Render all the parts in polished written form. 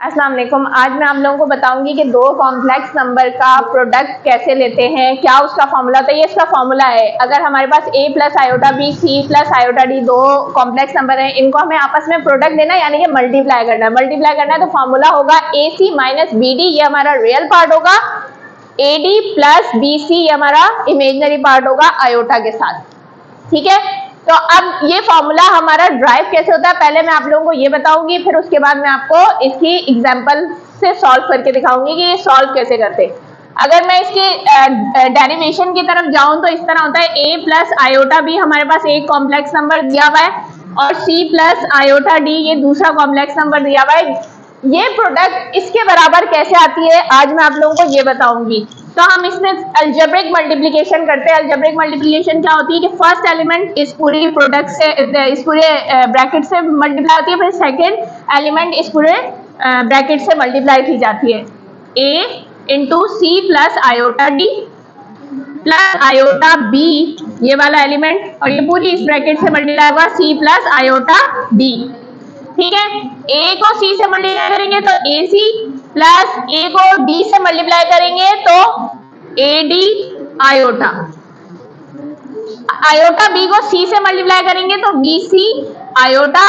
अस्सलाम वालेकुम। आज मैं आप लोगों को बताऊंगी कि दो कॉम्प्लेक्स नंबर का प्रोडक्ट कैसे लेते हैं, क्या उसका फॉर्मूला होता है। ये इसका फॉर्मूला है। अगर हमारे पास a plus iota B C plus iota D दो कॉम्प्लेक्स नंबर है, इनको हमें आपस में प्रोडक्ट देना है, यानी कि मल्टीप्लाई करना है। मल्टीप्लाई करना है तो फॉर्मूला होगा A C minus B D, ये हमारा रियल पार्ट होगा। A D plus B C, ये हमारा इमेजनरी पार्ट होगा आयोटा के साथ। ठीक है, तो अब ये फॉर्मूला हमारा ड्राइव कैसे होता है पहले मैं आप लोगों को ये बताऊंगी, फिर उसके बाद मैं आपको इसकी एग्जांपल से सॉल्व करके दिखाऊंगी कि ये सॉल्व कैसे करते। अगर मैं इसकी डेरिवेशन की तरफ जाऊं तो इस तरह होता है, a प्लस आयोटा बी हमारे पास एक कॉम्प्लेक्स नंबर दिया हुआ है और c प्लस आयोटा डी ये दूसरा कॉम्प्लेक्स नंबर दिया हुआ है। ये प्रोडक्ट इसके बराबर कैसे आती है आज मैं आप लोगों को ये बताऊंगी। तो हम इसमें अलजेब्रिक मल्टीप्लिकेशन करते हैं। अलजेब्रिक मल्टीप्लिकेशन क्या होती है कि फर्स्ट एलिमेंट इस पूरी प्रोडक्ट से, इस पूरे ब्रैकेट से मल्टीप्लाई होती है, फिर सेकंड एलिमेंट इस पूरे ब्रैकेट से मल्टीप्लाई की जाती है। a into C plus iota D plus iota B ये वाला एलिमेंट, और ये पूरी इस ब्रैकेट से मल्टीप्लाई होगा c प्लस आयोटा डी। ठीक है, a को c से मल्टीप्लाई करेंगे तो ac प्लस a को d से मल्टीप्लाई करेंगे तो ad आयोटा, आयोटा b को c से मल्टीप्लाई करेंगे तो bc आयोटा,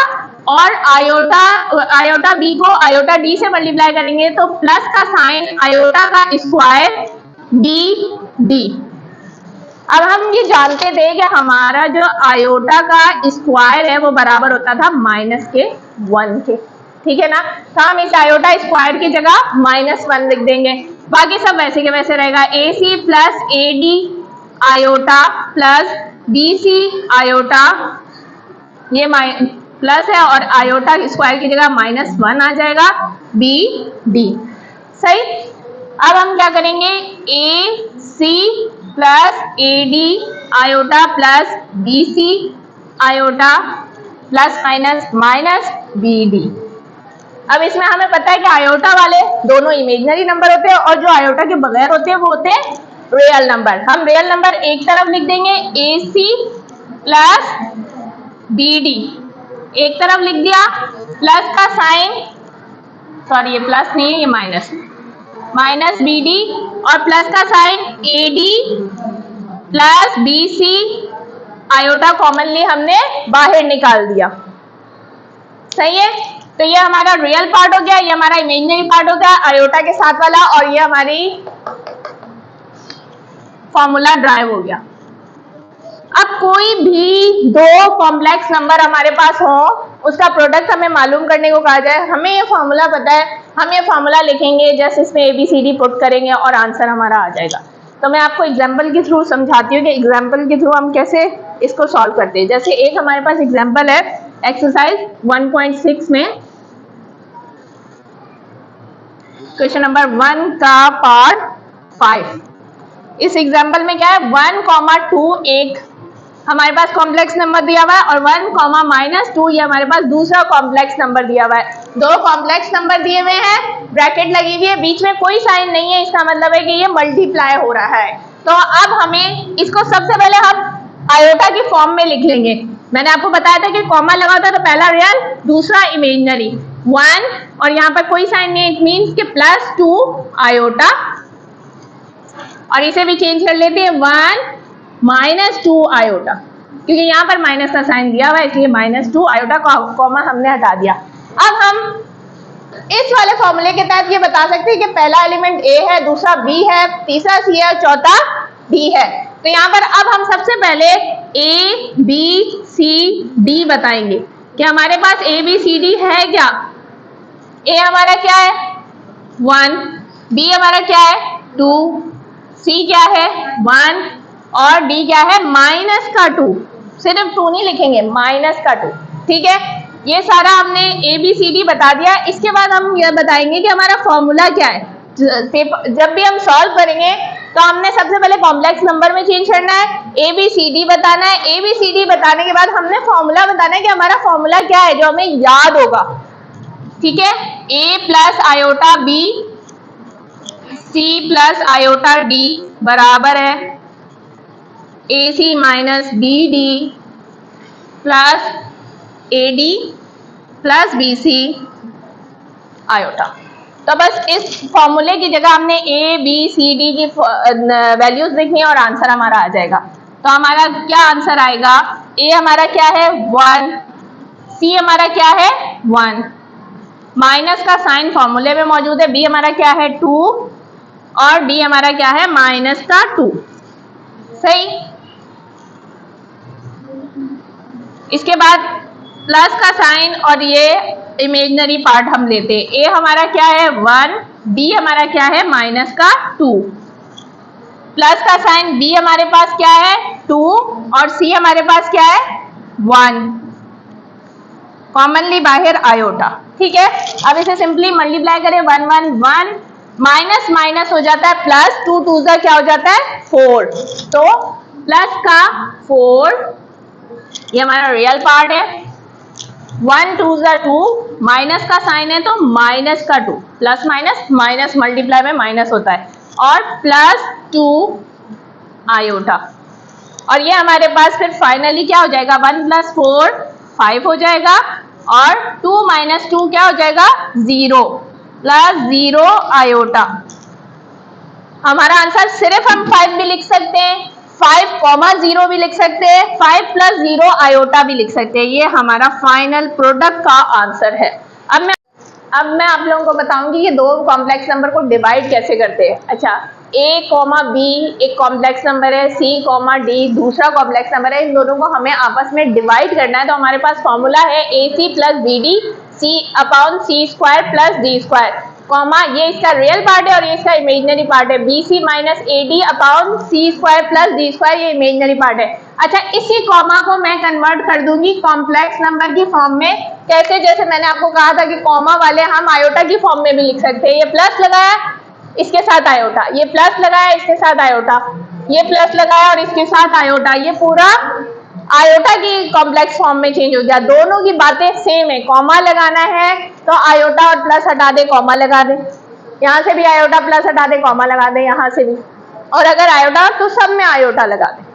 और आयोटा b को आयोटा d से मल्टीप्लाई करेंगे तो प्लस का साइन आयोटा का स्क्वायर dd। अब हम ये जानते थे कि हमारा जो आयोटा का स्क्वायर है वो बराबर होता था -1 के। ठीक है ना, तो हम इस आयोटा स्क्वायर की जगह -1 लिख देंगे, बाकी सब वैसे के वैसे रहेगा। A c plus a D iota plus B C iota, ये प्लस है और आयोटा स्क्वायर की जगह -1 आ जाएगा, बी डी। सही, अब हम क्या करेंगे, a c plus a D iota plus B C iota plus minus minus B d. अब इसमें हमें पता है कि आयोटा वाले दोनों इमेजिनरी नंबर होते हैं और जो आयोटा के बगैर होते हैं वो होते हैं रियल नंबर। हम रियल नंबर एक तरफ लिख देंगे, ए सी प्लस बी डी एक तरफ लिख दिया, प्लस का साइन, सॉरी ये प्लस नहीं है, ये माइनस बी डी, और प्लस का sign A D plus B C, iota commonly हमने बाहर निकाल दिया। सही है, तो ये हमारा रियल पार्ट हो गया, ये हमारा इमेजिनरी पार्ट हो गया आयोटा के साथ वाला, और ये हमारी फॉर्मूला ड्राइव हो गया। अब कोई भी दो कॉम्प्लेक्स नंबर हमारे पास हो, उसका प्रोडक्ट हमें मालूम करने को कहा जाए, हमें ये फॉर्मूला पता है, हम ये फॉर्मूला लिखेंगे, जस्ट इसमें ABCD पुट करेंगे और आंसर हमारा आ जाएगा। तो मैं आपको एग्जांपल के थ्रू समझाती हूँ कि एग्जांपल के थ्रू हम कैसे इसको सॉल्व करते हैं। जैसे एक हमारे पास एग्जांपल है एक्सरसाइज 1.6 में, क्वेश्चन नंबर 1 का पार्ट 5। इस एग्जांपल में क्या है, 1,2 एक हमारे पास कॉम्प्लेक्स नंबर दिया हुआ है और 1,-2 ये हमारे पास दूसरा कॉम्प्लेक्स नंबर दिया हुआ है। दो कॉम्प्लेक्स नंबर दिए हुए हैं, ब्रैकेट लगी हुई है, बीच में कोई साइन नहीं है, इसका मतलब है कि ये मल्टीप्लाई हो रहा है। तो अब हमें इसको सबसे पहले हम आयोटा की फॉर्म में लिख लेंगे। मैंने आपको बताया था कि कॉमा लगा होता है तो पहला रियल दूसरा इमेजिनरी, 1 और यहाँ पर कोई साइन नहीं, इट मीन्स के +2 आयोटा, और इसे भी चेंज कर लेते हैं 1 - 2 आयोटा, क्योंकि यहाँ पर माइनस का साइन दिया हुआ है इसलिए -2 आयोटा कॉमा हमने हटा दिया। अब हम इस वाले फॉर्मूले के तहत ये बता सकते हैं कि पहला एलिमेंट A है, दूसरा B है, तीसरा C है और चौथा D है। तो यहाँ पर अब हम सबसे पहले A B C D बताएंगे कि हमारे पास A B C D है क्या। A हमारा क्या है 1, B हमारा क्या है 2, C क्या है 1 और D क्या है -2। सिर्फ 2 नहीं लिखेंगे, -2। ठीक है, ये सारा हमने ABCD बता दिया। इसके बाद हम यह बताएंगे कि हमारा फॉर्मूला क्या है। जब भी हम सॉल्व करेंगे तो हमने सबसे पहले कॉम्प्लेक्स नंबर में चेंज करना है, ABCD बताना है, ABCD बताने के बाद हमने फॉर्मूला बताना है कि हमारा फॉर्मूला क्या है जो हमें याद होगा। ठीक है, A plus iota B C plus iota D बराबर है AC minus BD plus AD plus BC iota. तो बस इस फॉर्मूले की जगह हमने ए बी सी डी की वैल्यूज लिखनी है और आंसर हमारा आ जाएगा। तो हमारा क्या आंसर आएगा, ए हमारा क्या है 1, सी हमारा क्या है 1, माइनस का साइन फॉर्मूले में मौजूद है, बी हमारा क्या है 2 और डी हमारा क्या है माइनस का 2। सही। इसके बाद प्लस का साइन और ये इमेजिनरी पार्ट हम लेते हैं। ए हमारा क्या है 1, बी हमारा क्या है माइनस का 2, प्लस का साइन बी हमारे पास क्या है 2 और सी हमारे पास क्या है 1, कॉमनली बाहर आयोटा। ठीक है, अब इसे सिंपली मल्टीप्लाई करें 1 1 1, माइनस माइनस हो जाता है प्लस, 2 2 का क्या हो जाता है 4, तो प्लस का 4, ये हमारा रियल पार्ट है, 1 2 2, माइनस का साइन है तो माइनस का 2, प्लस माइनस माइनस मल्टीप्लाई में माइनस होता है, और प्लस 2 आयोटा। और ये हमारे पास फिर फाइनली क्या हो जाएगा 1 + 4 5 हो जाएगा, और 2 - 2 क्या हो जाएगा 0 प्लस 0 आयोटा। हमारा आंसर सिर्फ हम 5 भी लिख सकते हैं, 5,0 भी लिख सकते हैं, 5 + 0 आयोटा भी लिख सकते हैं। ये हमारा फाइनल प्रोडक्ट का आंसर है। अब मैं आप लोगों को बताऊंगी कि दो कॉम्प्लेक्स नंबर को डिवाइड कैसे करते हैं। अच्छा, a, b एक कॉम्प्लेक्स नंबर है, c, d दूसरा कॉम्प्लेक्स नंबर है। इन दोनों को हमें आपस में डिवाइड करना है। तो हमारे पास फॉर्मूला है ac + bd c/c² + d², comma ये इसका रियल पार्ट है और ये इसका इमेजिनरी पार्ट है, bc - ad/c² + d², ये इमेजिनरी पार्ट है। अच्छा, इसी कॉमा को मैं कन्वर्ट कर दूंगी कॉम्प्लेक्स नंबर की फॉर्म में। कैसे? जैसे मैंने आपको कहा था कि कॉमा वाले हम आयोटा की फॉर्म में भी लिख सकते हैं। ये प्लस लगाया इसके साथ आयोटा, ये प्लस लगाया इसके साथ आयोटा, ये प्लस लगाया और इसके साथ आयोटा, ये पूरा आयोटा की कॉम्प्लेक्स फॉर्म में चेंज हो गया। दोनों की बातें सेम है। कॉमा लगाना है तो आयोटा और प्लस हटा दे, कॉमा लगा दे, यहाँ से भी आयोटा प्लस हटा दे, कॉमा लगा दे, यहाँ से भी, और अगर आयोटा तो सब में आयोटा लगा दे।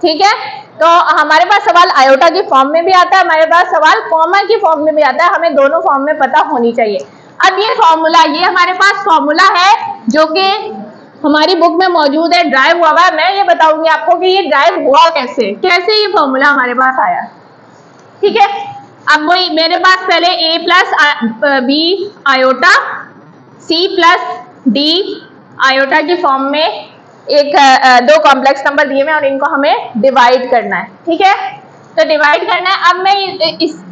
ठीक है, तो हमारे पास सवाल आयोटा की फॉर्म में भी आता है, हमारे पास सवाल कॉमा की फॉर्म में भी आता है। हमें दोनों फॉर्म में पता होनी चाहिए। अब ये फॉर्मूला, ये हमारे पास फॉर्मूला है जो कि हमारी बुक में मौजूद है, ड्राइव हुआ है। मैं ये बताऊंगी आपको कि ये ड्राइव हुआ कैसे, कैसे ये फॉर्मूला हमारे पास आया। ठीक है, अब वही मेरे पास पहले a + b iota, c + d iota की फॉर्म में एक दो कॉम्प्लेक्स नंबर दिए हुए और इनको हमें डिवाइड करना है। ठीक है, तो डिवाइड करना है। अब मैं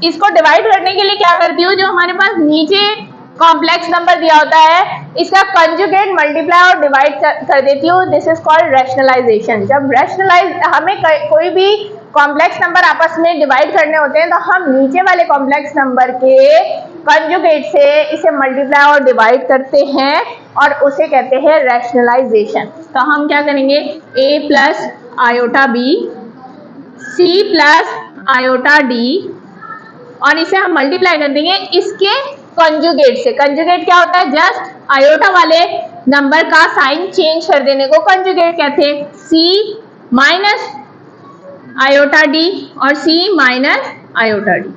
इसको डिवाइड करने के लिए क्या करती हूँ, जो हमारे पास नीचे कॉम्प्लेक्स नंबर दिया होता है इसका कंजुगेट मल्टीप्लाई और डिवाइड कर देती हूँ। This is called rationalization. जब हमें कोई भी कॉम्प्लेक्स नंबर आपस में डिवाइड करने होते हैं तो हम नीचे वाले कॉम्प्लेक्स नंबर के कंजुगेट से इसे मल्टीप्लाई और डिवाइड करते हैं और उसे कहते हैं रैशनलाइजेशन। तो हम क्या करेंगे, a + iota b, c + iota d, और इसे हम मल्टीप्लाई कर देंगे इसके कंजुगेट से। कंजुगेट क्या होता है, जस्ट आयोटा वाले नंबर का साइन चेंज कर देने को कंजुगेट कहते हैं। c - आयोटा d और c - आयोटा d।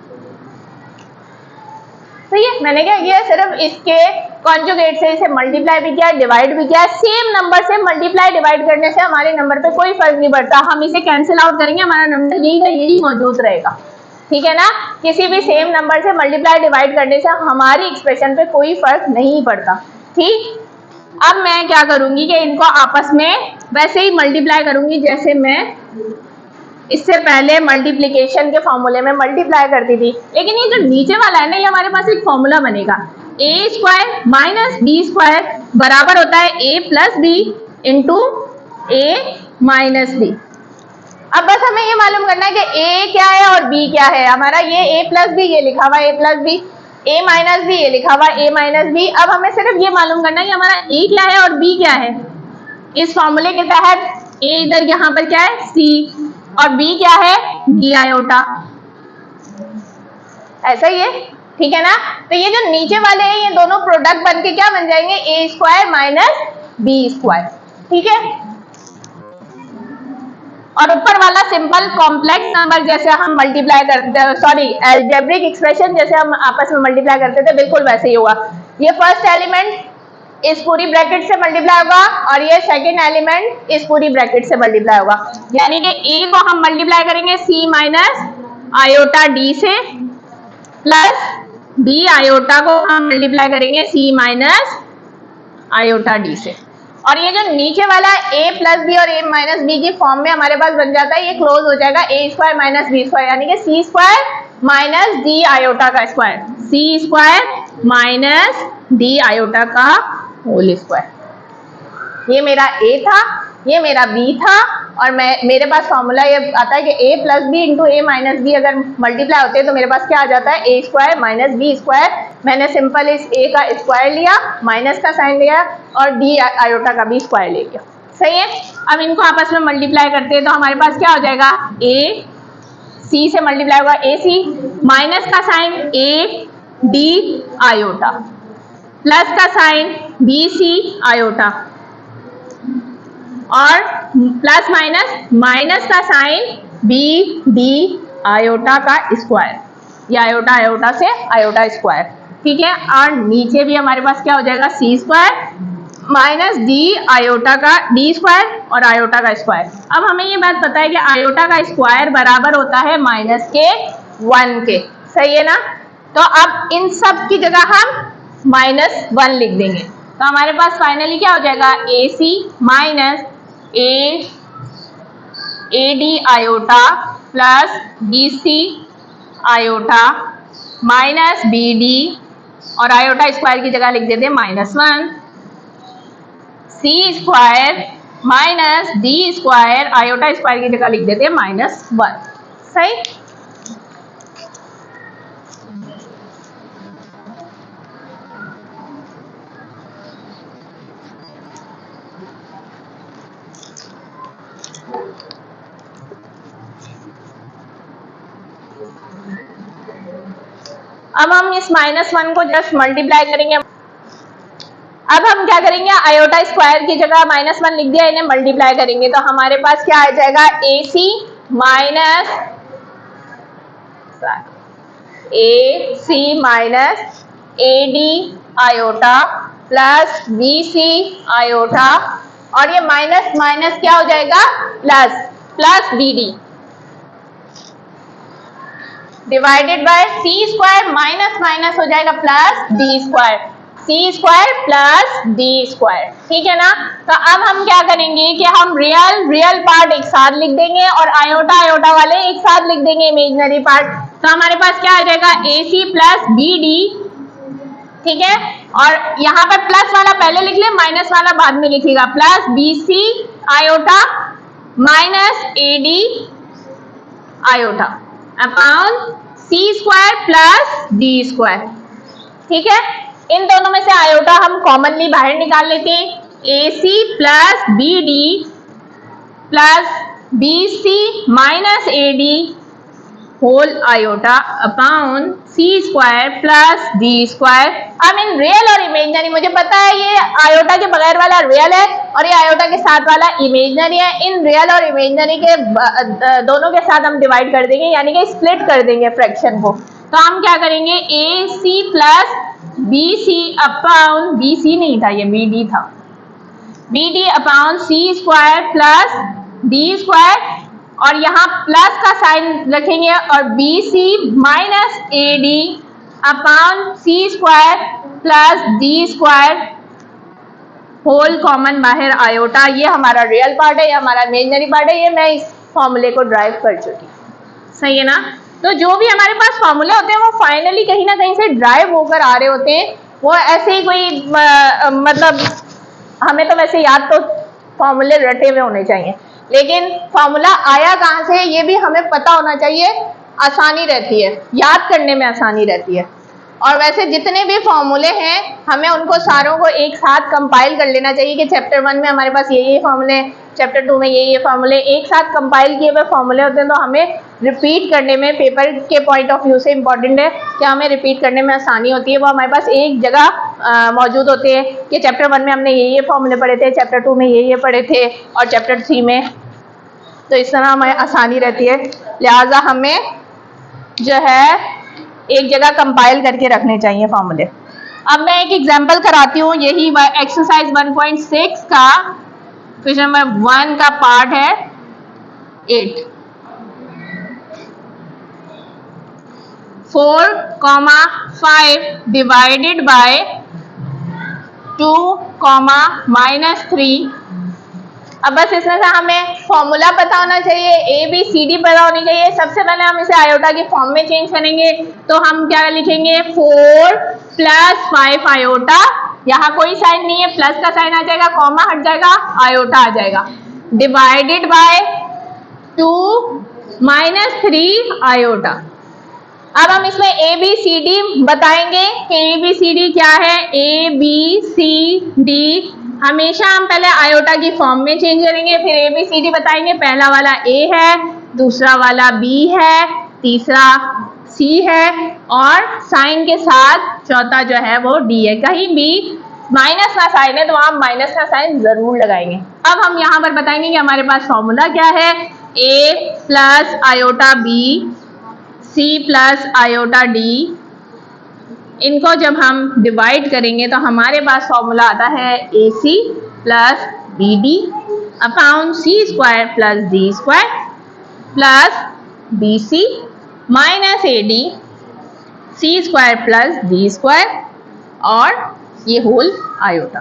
सही है, मैंने क्या किया, सिर्फ इसके कॉन्जुगेट से इसे मल्टीप्लाई भी किया, डिवाइड भी किया। सेम नंबर से मल्टीप्लाई डिवाइड करने से हमारे नंबर पे कोई फर्क नहीं पड़ता। हम इसे कैंसिल आउट करेंगे, हमारा नंबर यही का यही मौजूद रहेगा। ठीक है ना, किसी भी सेम नंबर से मल्टीप्लाई डिवाइड करने से हमारी एक्सप्रेशन पे कोई फर्क नहीं पड़ता। ठीक, अब मैं क्या करूंगी कि इनको आपस में वैसे ही मल्टीप्लाई करूंगी जैसे मैं इससे पहले मल्टीप्लिकेशन के फॉर्मूले में मल्टीप्लाई करती थी। लेकिन ये जो नीचे वाला है ना, ये हमारे पास एक फॉर्मूला बनेगा, a² - b² बराबर होता है a + b × a - b। अब बस हमें ये मालूम करना है कि a क्या है और b क्या है। हमारा ये a + b ये लिखा हुआ है, a + b, a - b ये लिखा हुआ है, a - b। अब हमें सिर्फ ये मालूम करना है कि हमारा a क्या है और b क्या है। इस फॉर्मूले के तहत a इधर यहाँ पर क्या है c और b क्या है d आयोटा। ऐसा ही है, ठीक है ना। तो ये जो नीचे वाले हैं ये दोनों प्रोडक्ट बन के क्या बन जाएंगे, a² - b²। ठीक है, और ऊपर वाला सिंपल कॉम्प्लेक्स नंबर जैसे हम मल्टीप्लाई करते, सॉरी अलजेब्रिक एक्सप्रेशन जैसे हम आपस में मल्टीप्लाई करते थे, बिल्कुल वैसे ही होगा। ये फर्स्ट एलिमेंट इस पूरी ब्रैकेट से मल्टीप्लाई होगा और ये सेकेंड एलिमेंट इस पूरी ब्रैकेट से मल्टीप्लाई होगा, यानी कि ए को हम मल्टीप्लाई करेंगे सी माइनस आयोटा डी से, प्लस बी आयोटा को हम मल्टीप्लाई करेंगे सी माइनस आयोटा डी से। और ये जो नीचे वाला a प्लस बी और a माइनस बी की फॉर्म में हमारे पास बन जाता है, ये क्लोज हो जाएगा a square minus B square, यानी कि C square minus D iota का स्क्वायर, सी स्क्वायर माइनस डी आयोटा का होल स्क्वायर। ये मेरा a था, ये मेरा b था, और मेरे पास फॉर्मूला ये आता है कि a plus B into a minus B अगर मल्टीप्लाई होते हैं तो मेरे पास क्या आ जाता है, a square minus B square. मैंने सिंपल इस a का स्क्वायर लिया, माइनस का साइन लिया और d आयोटा का भी स्क्वायर ले लिया। सही है। अब इनको आपस में मल्टीप्लाई करते हैं तो हमारे पास क्या हो जाएगा, a c से मल्टीप्लाई होगा a c, माइनस का sign a d iota, plus का साइन b c आयोटा, और प्लस माइनस माइनस का साइन बी डी आयोटा का स्क्वायर, ये आयोटा आयोटा से आयोटा स्क्वायर। ठीक है। और नीचे भी हमारे पास क्या हो जाएगा, सी स्क्वायर माइनस डी आयोटा का डी स्क्वायर और आयोटा का स्क्वायर। अब हमें ये बात पता है कि आयोटा का स्क्वायर बराबर होता है माइनस के 1 के। सही है ना। तो अब इन सब की जगह हम -1 लिख देंगे तो हमारे पास फाइनली क्या हो जाएगा, a C minus A D iota plus B C iota minus B D, और आयोटा स्क्वायर की जगह लिख देते हैं -1, c square minus d square, iota square की जगह लिख देते हैं -1। सही। अब हम इस -1 को जस्ट मल्टीप्लाई करेंगे। अब हम क्या करेंगे, आयोटा स्क्वायर की जगह -1 लिख दिया, इन्हें मल्टीप्लाई करेंगे तो हमारे पास क्या आ जाएगा, a C minus A D iota plus B C iota, और ये माइनस माइनस क्या हो जाएगा, plus b d divided by c square, minus minus हो जाएगा प्लस डी स्क्वायर, सी स्क्वायर प्लस डी स्क्वायर। ठीक है ना। तो अब हम क्या करेंगे कि हम रियल पार्ट एक साथ लिख देंगे और आयोटा आयोटा वाले एक साथ लिख देंगे इमेजिनरी पार्ट। तो हमारे पास क्या आ जाएगा, a c plus b D. ठीक है। और यहाँ पर प्लस वाला पहले लिख ले, माइनस वाला बाद में लिखेगा, plus B C iota minus A D iota upon C square plus D square. ठीक है। इन दोनों में से आयोटा हम कॉमनली बाहर निकाल लेते हैं, a c plus b d plus B c minus A d whole iota upon C square plus D square. अब इन रियल और इमेजिनरी, मुझे पता है ये आयोटा के बगैर वाला रियल है और ये आयोटा के साथ वाला इमेजिनरी है। इन रियल और इमेजिनरी के दोनों के साथ हम डिवाइड कर देंगे, यानी कि स्प्लिट कर देंगे फ्रैक्शन को। तो हम क्या करेंगे, a c plus B c upon, b c नहीं था ये बी डी था, बी डी अपॉन सी स्क्वायर प्लस डी स्क्वायर, और यहाँ प्लस का साइन रखेंगे और बी सी माइनस ए डी अपॉन सी square plus D square whole common बाहर आयोटा। ये हमारा रियल पार्ट है, ये हमारा इमेजिनरी पार्ट है, ये मैं इस फॉर्मूले को ड्राइव कर चुकी हूँ। सही है ना। तो जो भी हमारे पास फॉर्मूले होते हैं वो फाइनली कहीं ना कहीं से ड्राइव होकर आ रहे होते हैं, वो ऐसे ही कोई मतलब हमें तो वैसे याद तो फॉर्मूले रटे हुए होने चाहिए, लेकिन फॉर्मूला आया कहाँ से ये भी हमें पता होना चाहिए, आसानी रहती है, याद करने में आसानी रहती है। और वैसे जितने भी फॉर्मूले हैं हमें उनको सारों को एक साथ कंपाइल कर लेना चाहिए कि चैप्टर 1 में हमारे पास ये फॉर्मूले, चैप्टर 2 में ये फॉर्मूले, एक साथ कंपाइल किए हुए फॉर्मूले होते हैं। तो हमें रिपीट करने में, पेपर के पॉइंट ऑफ व्यू से इम्पॉर्टेंट है कि हमें रिपीट करने में आसानी होती है। वो हमारे पास एक जगह मौजूद होते हैं कि चैप्टर 1 में हमने ये फॉर्मूले पढ़े थे, चैप्टर 2 में ये पढ़े थे, और चैप्टर 3 में, तो इस तरह हमें आसानी रहती है। लिहाजा हमें जो है एक जगह कंपाइल करके रखने चाहिए फॉर्मूले। अब मैं एक एग्जांपल कराती हूँ, यही एक्सरसाइज 1.6 का क्वेश्चन नंबर 1 का पार्ट है 8। 4,5 डिवाइडेड बाय 2, -3। अब बस इसमें से हमें फॉर्मूला पता होना चाहिए, ABCD पता होनी चाहिए। सबसे पहले हम इसे आयोटा की फॉर्म में चेंज करेंगे, तो हम क्या लिखेंगे 4 + 5 आयोटा, यहाँ कोई साइन नहीं है, प्लस का साइन आ जाएगा, कॉमा हट जाएगा, आयोटा आ जाएगा, डिवाइडेड बाय 2 -3 आयोटा। अब हम इसमें ABCD बताएंगे कि ABCD क्या है। ABCD हमेशा हम पहले आयोटा की फॉर्म में चेंज करेंगे, फिर ABCD बताएंगे। पहला वाला A है, दूसरा वाला B है, तीसरा C है और साइन के साथ चौथा जो है वो D है। कहीं भी माइनस का साइन है तो आप माइनस का साइन जरूर लगाएंगे। अब हम यहाँ पर बताएंगे कि हमारे पास फॉर्मूला क्या है। A + iota B, C + iota D, इनको जब हम डिवाइड करेंगे तो हमारे पास फॉर्मूला आता है AC + BD upon C² + D² plus BC - AD C² + D² और ये होल आयोटा।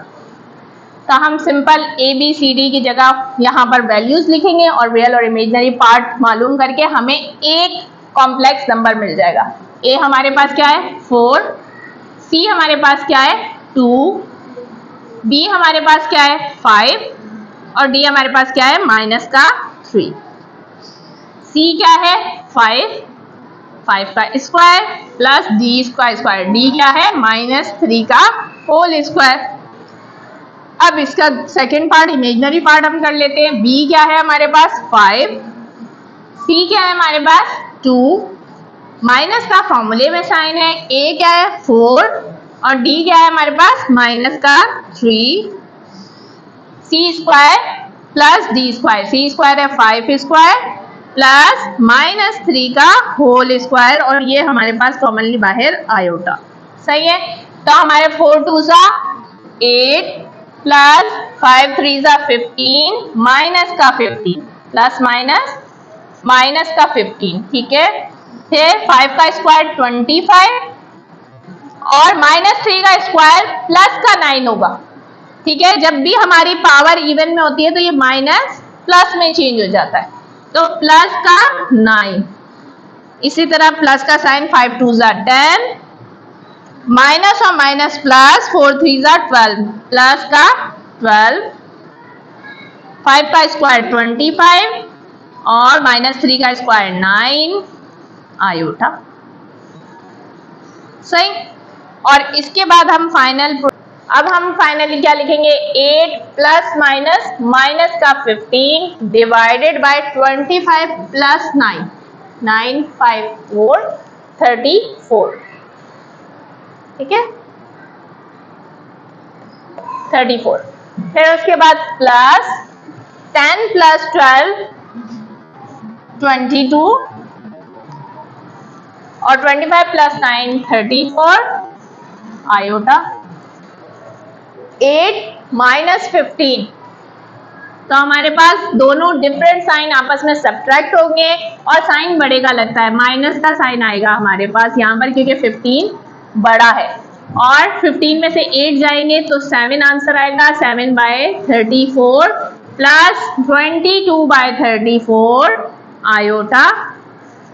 तो हम सिंपल ABCD की जगह यहाँ पर वैल्यूज लिखेंगे और रियल और इमेजिनरी पार्ट मालूम करके हमें एक कॉम्प्लेक्स नंबर मिल जाएगा। A हमारे पास क्या है 4, C हमारे पास क्या है 2, B हमारे पास क्या है 5 और D हमारे पास क्या है -3। C क्या है 5 का square plus D² square, D क्या है -3 का होल स्क्वायर। अब इसका सेकेंड पार्ट इमेजिनरी पार्ट हम कर लेते हैं। B क्या है हमारे पास 5, C क्या है हमारे पास 2, माइनस का फॉर्मूले में साइन है, A क्या है 4 और D क्या है हमारे पास -3। C² + D² C² है 5 स्क्वायर प्लस -3 का होल स्क्वायर और ये हमारे पास कॉमनली बाहर आयोटा। सही है। तो हमारे 4 2 8 प्लस 5 3 15 माइनस का 15 प्लस माइनस का 15। ठीक है। फिर 5 का स्क्वायर 25 और -3 का स्क्वायर प्लस का 9 होगा। ठीक है। जब भी हमारी पावर इवन में होती है तो ये माइनस प्लस में चेंज हो जाता है, तो प्लस का 9। इसी तरह प्लस का साइन 5 2 10, माइनस और माइनस प्लस 4 3 12 प्लस का 12, 5 का स्क्वायर 25 और -3 का स्क्वायर 9 आयोटा। सही। और इसके बाद हम फाइनली क्या लिखेंगे 8 + माइनस का 15 डिवाइडेड बाय 25 + 9 9 5 4 34। ठीक है 34। फिर उसके बाद प्लस 10 + 12 22 और 25 + 9 34 आयोटा। 8 - 15, तो हमारे पास दोनों डिफरेंट साइन आपस में सब्ट्रैक्ट होंगे और साइन बढ़ेगा लगता है, माइनस का साइन आएगा हमारे पास यहाँ पर क्योंकि 15 बड़ा है और 15 में से 8 जाएंगे तो 7 आंसर आएगा। 7/34 प्लस 22/34 आयोटा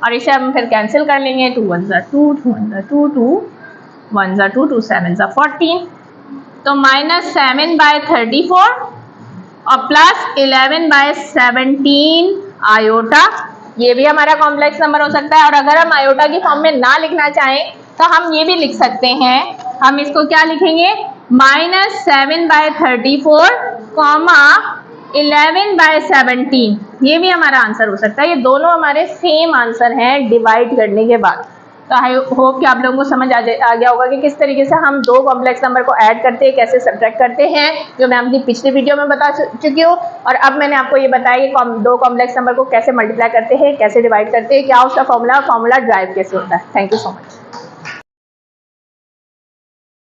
और इसे हम फिर कैंसिल कर लेंगे। 2 1 2 2 2 2 1 2 2 7 14, तो -7/34 और प्लस 11/17 आयोटा। ये भी हमारा कॉम्प्लेक्स नंबर हो सकता है। और अगर हम आयोटा की फॉर्म में ना लिखना चाहें तो हम ये भी लिख सकते हैं। हम इसको क्या लिखेंगे -7/34 11/17, ये भी हमारा आंसर हो सकता है। ये दोनों हमारे सेम आंसर हैं डिवाइड करने के बाद। तो आई होप कि आप लोगों को समझ आ गया होगा कि किस तरीके से हम दो कॉम्प्लेक्स नंबर को ऐड करते हैं, कैसे सब्ट्रैक्ट करते हैं, जो मैं अपनी पिछली वीडियो में बता चुकी हूँ। और अब मैंने आपको ये बताया कि दो कॉम्प्लेक्स नंबर को कैसे मल्टीप्लाई करते हैं, कैसे डिवाइड करते हैं, क्या उसका फॉर्मूला ड्राइव कैसे होता है। Thank you so much.